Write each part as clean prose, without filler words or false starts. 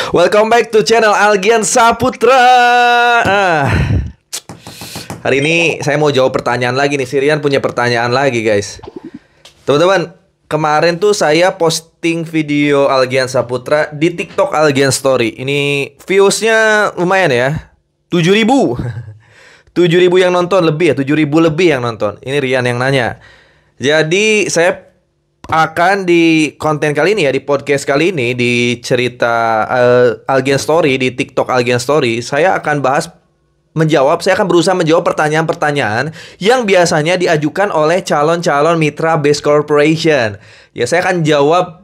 Welcome back to channel Algian Saputra. Hari ini saya mau jawab pertanyaan lagi nih. Sirian punya pertanyaan lagi guys. Teman-teman, kemarin tuh saya posting video Algian Saputra di TikTok Algian Story. Ini viewsnya lumayan ya, 7.000 7.000 yang nonton lebih ya, 7.000 lebih yang nonton. Ini Rian yang nanya. Jadi saya akan di konten kali ini ya, di podcast kali ini, di cerita Algian Story, di TikTok Algian Story, saya akan saya akan berusaha menjawab pertanyaan-pertanyaan yang biasanya diajukan oleh calon-calon mitra Base Corporation. Ya, saya akan jawab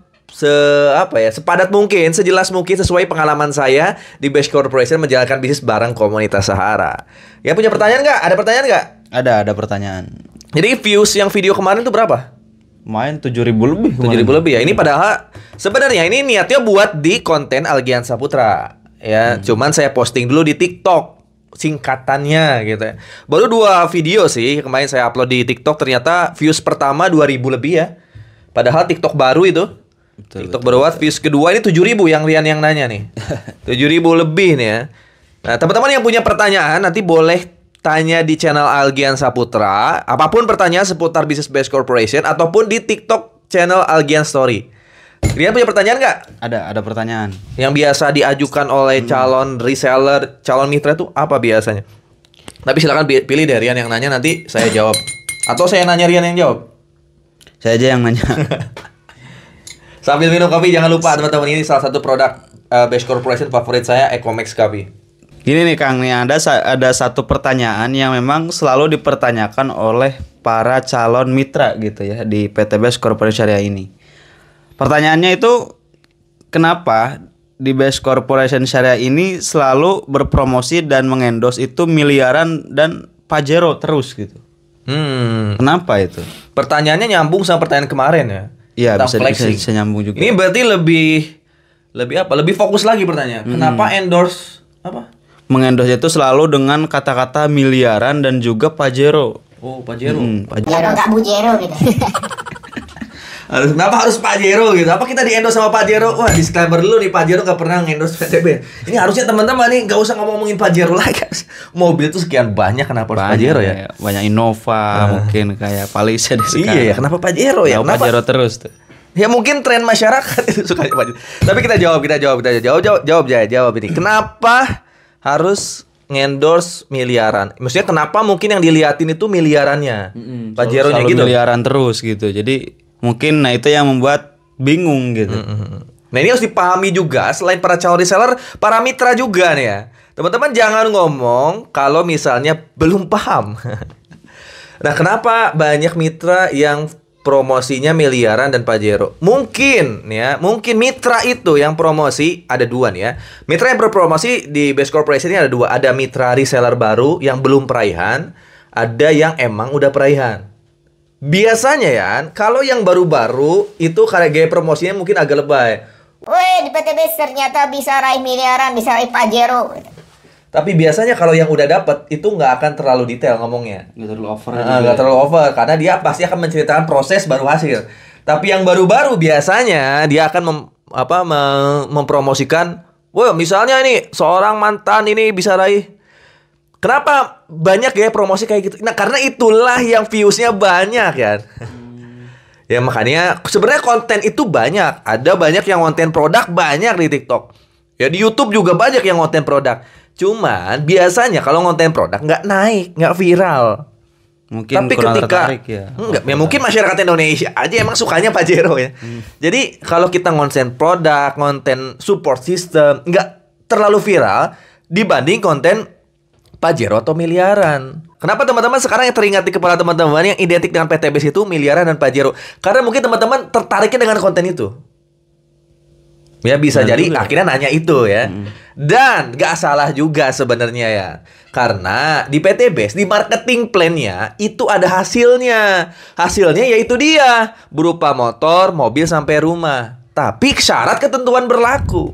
sepadat mungkin, sejelas mungkin sesuai pengalaman saya di Base Corporation menjalankan bisnis bareng komunitas Sahara. Ya, punya pertanyaan nggak? Ada pertanyaan nggak? Ada pertanyaan. Jadi views yang video kemarin itu berapa? Main 7.000 lebih. 7.000 lebih ya. Ini padahal sebenarnya ini niatnya buat di konten Algian Saputra ya. Cuman saya posting dulu di TikTok singkatannya gitu ya. Baru 2 video sih kemarin saya upload di TikTok, ternyata views pertama 2.000 lebih ya. Padahal TikTok baru itu. TikTok baru buat views kedua ini 7.000 yang Rian yang nanya nih. 7.000 lebih nih ya. Nah, teman-teman yang punya pertanyaan nanti boleh tanya di channel Algian Saputra, apapun pertanyaan seputar bisnis Base Corporation ataupun di TikTok channel Algian Story. Rian punya pertanyaan nggak? Ada pertanyaan. Yang biasa diajukan oleh calon reseller, calon mitra itu apa biasanya? Tapi silakan pilih deh Rian yang nanya, nanti saya jawab. Atau saya nanya Rian yang jawab? Saya aja yang nanya. Sambil minum kopi jangan lupa teman-teman, ini salah satu produk Base Corporation favorit saya, Ecomax Coffee. Gini nih Kang, nih ada satu pertanyaan yang memang selalu dipertanyakan oleh para calon mitra gitu ya di PT Base Corporation Syariah ini. Pertanyaannya itu, kenapa di Base Corporation Syariah ini selalu berpromosi dan mengendorse itu miliaran dan Pajero terus gitu? Kenapa itu? Pertanyaannya nyambung sama pertanyaan kemarin ya. Iya, bisa nyambung juga. Ini berarti lebih fokus lagi pertanyaan. Kenapa endorse apa? Mengendorse itu selalu dengan kata-kata miliaran dan juga Pajero. Oh, Pajero. Pajero enggak Bujero gitu. Kenapa harus Pajero gitu? Apa kita di-endorse sama Pajero? Wah, disclaimer dulu nih, Pajero nggak pernah nge-endorse PTB. Ini harusnya teman-teman nih nggak usah ngomongin Pajero lagi. Mobil tuh sekian banyak, kenapa harus Pajero ya? Banyak Innova, mungkin kayak Palisade sekarang. Iya ya, kenapa Pajero ya? Kenapa Pajero terus tuh? Ya mungkin tren masyarakat itu suka Pajero. Tapi kita jawab ini. Kenapa harus ngendorse miliaran? Maksudnya kenapa mungkin yang diliatin itu miliarannya? Pajeronya gitu. Miliaran terus gitu. Jadi mungkin itu yang membuat bingung gitu. Nah, ini harus dipahami juga, selain para calon reseller, para mitra juga nih ya. Teman-teman jangan ngomong kalau misalnya belum paham. Nah, kenapa banyak mitra yang promosinya miliaran dan Pajero? Mungkin mitra itu yang promosi ada 2 nih ya. Mitra yang berpromosi di Base Corporation ini ada 2. Ada mitra reseller baru yang belum peraihan, ada yang emang udah peraihan. Biasanya ya, kalau yang baru-baru itu kayak gaya promosinya mungkin agak lebay. Woi, di PT Base ternyata bisa raih miliaran, bisa raih Pajero. Tapi biasanya kalau yang udah dapet itu nggak akan terlalu detail ngomongnya. Nggak terlalu over. Nggak terlalu over karena dia pasti akan menceritakan proses baru hasil. Tapi yang baru-baru biasanya dia akan mempromosikan, wah misalnya ini seorang mantan ini bisa raih. Kenapa banyak ya promosi kayak gitu? Nah karena itulah yang viewsnya banyak kan. Ya makanya sebenarnya konten itu banyak. Ada banyak yang konten produk banyak di TikTok. Ya di YouTube juga banyak yang konten produk. Cuman biasanya kalau konten produk nggak naik, nggak viral. Mungkin tapi kurang ketika tertarik ya. Mungkin masyarakat Indonesia aja emang sukanya Pajero ya. Jadi kalau kita konten produk, konten support system nggak terlalu viral dibanding konten Pajero atau miliaran. Kenapa teman-teman sekarang yang teringat di kepala teman-teman yang identik dengan PTBS itu miliaran dan Pajero? Karena mungkin teman-teman tertariknya dengan konten itu. Ya bisa jadi akhirnya nanya itu ya. Dan gak salah juga sebenarnya ya. Karena di PT Base, di marketing plan-nya itu ada hasilnya. Hasilnya yaitu dia berupa motor, mobil sampai rumah. Tapi syarat ketentuan berlaku.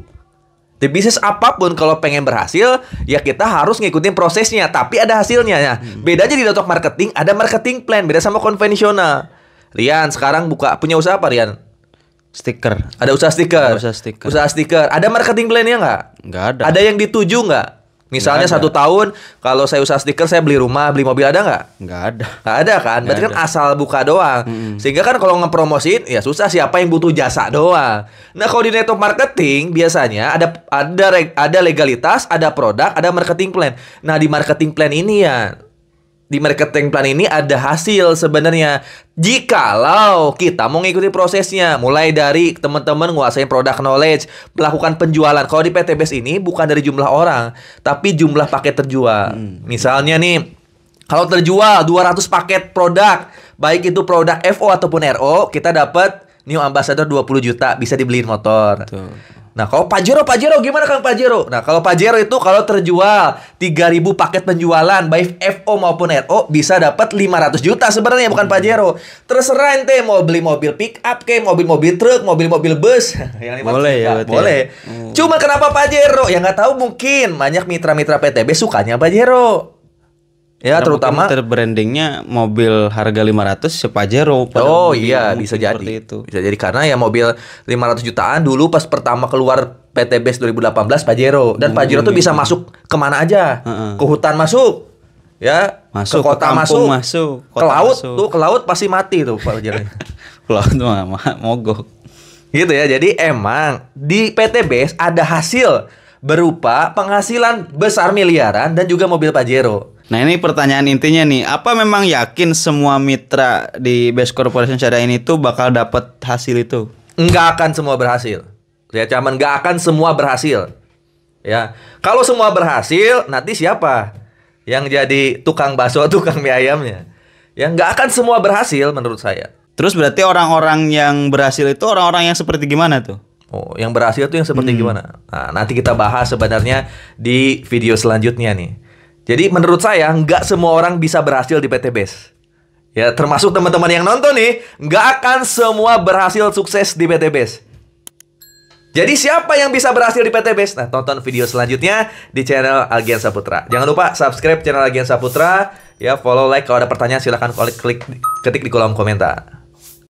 Di bisnis apapun kalau pengen berhasil, ya kita harus ngikutin prosesnya. Tapi ada hasilnya ya. Bedanya di TikTok marketing, ada marketing plan. Beda sama konvensional. Rian sekarang punya usaha apa Rian? stiker. Ada usaha stiker. Ada usaha stiker. Usaha stiker. Ada marketing plan-nya nggak? Nggak ada. Ada yang dituju nggak? Misalnya Nggak ada. 1 tahun, kalau saya usaha stiker, saya beli rumah, beli mobil, ada nggak? Nggak ada. Nggak ada kan? Berarti kan Nggak asal buka doang. Sehingga kan kalau ngepromosiin, ya susah, siapa yang butuh jasa doang. Nah, kalau di network marketing biasanya ada legalitas, ada produk, ada marketing plan. Nah, di marketing plan ini ya, di marketing plan ini ada hasil sebenarnya. Jikalau kita mau ngikuti prosesnya, mulai dari teman-teman nguasain product knowledge, melakukan penjualan. Kalau di PTBase ini bukan dari jumlah orang, tapi jumlah paket terjual. Misalnya nih, kalau terjual 200 paket produk, baik itu produk FO ataupun RO, kita dapat new ambassador 20 juta, bisa dibeliin motor. Tuh. Nah, kalau Pajero gimana Kang Pajero? Nah, kalau Pajero itu kalau terjual 3.000 paket penjualan baik FO maupun RO bisa dapat 500 juta sebenarnya, bukan Pajero. Terserah ente mau beli mobil pick up kayak mobil-mobil truk, mobil-mobil bus. Yang 500 Boleh juta. ya, berarti Boleh. ya? Cuma kenapa Pajero? Ya nggak tahu, mungkin banyak mitra-mitra PTB sukanya Pajero. Ya, Karena terutama mungkin brandingnya mobil harga 500 si Pajero. Oh Mungkin- iya, mungkin bisa seperti jadi. itu. Bisa jadi karena ya mobil 500 jutaan dulu pas pertama keluar PTBase 2018 Pajero. Dan Pajero tuh bisa masuk kemana aja. Heeh. Ke hutan masuk. Ya, Masuk ke kota ke masuk. kampung masuk, Ke kota laut masuk. tuh, ke laut pasti mati tuh Pajero. Kalau itu mah mogok. Gitu ya. Jadi emang di PTBase ada hasil berupa penghasilan besar miliaran dan juga mobil Pajero. Nah, ini pertanyaan intinya nih, apa memang yakin semua mitra di Base Corporation Syariah ini tuh bakal dapat hasil itu? Nggak akan semua berhasil. Ya, cuman nggak akan semua berhasil. Ya, kalau semua berhasil, nanti siapa yang jadi tukang bakso, tukang mie ayamnya? Ya, nggak akan semua berhasil menurut saya. Terus berarti orang-orang yang berhasil itu orang-orang yang seperti gimana tuh? Oh, yang berhasil tuh yang seperti gimana? Nah, nanti kita bahas sebenarnya di video selanjutnya nih. Jadi menurut saya nggak semua orang bisa berhasil di PTBase. Ya, termasuk teman-teman yang nonton nih, nggak akan semua berhasil sukses di PTBase. Jadi siapa yang bisa berhasil di PTBase? Nah, tonton video selanjutnya di channel Algian Saputra. Jangan lupa subscribe channel Algian Saputra. Ya, follow, like. Kalau ada pertanyaan silahkan ketik di kolom komentar.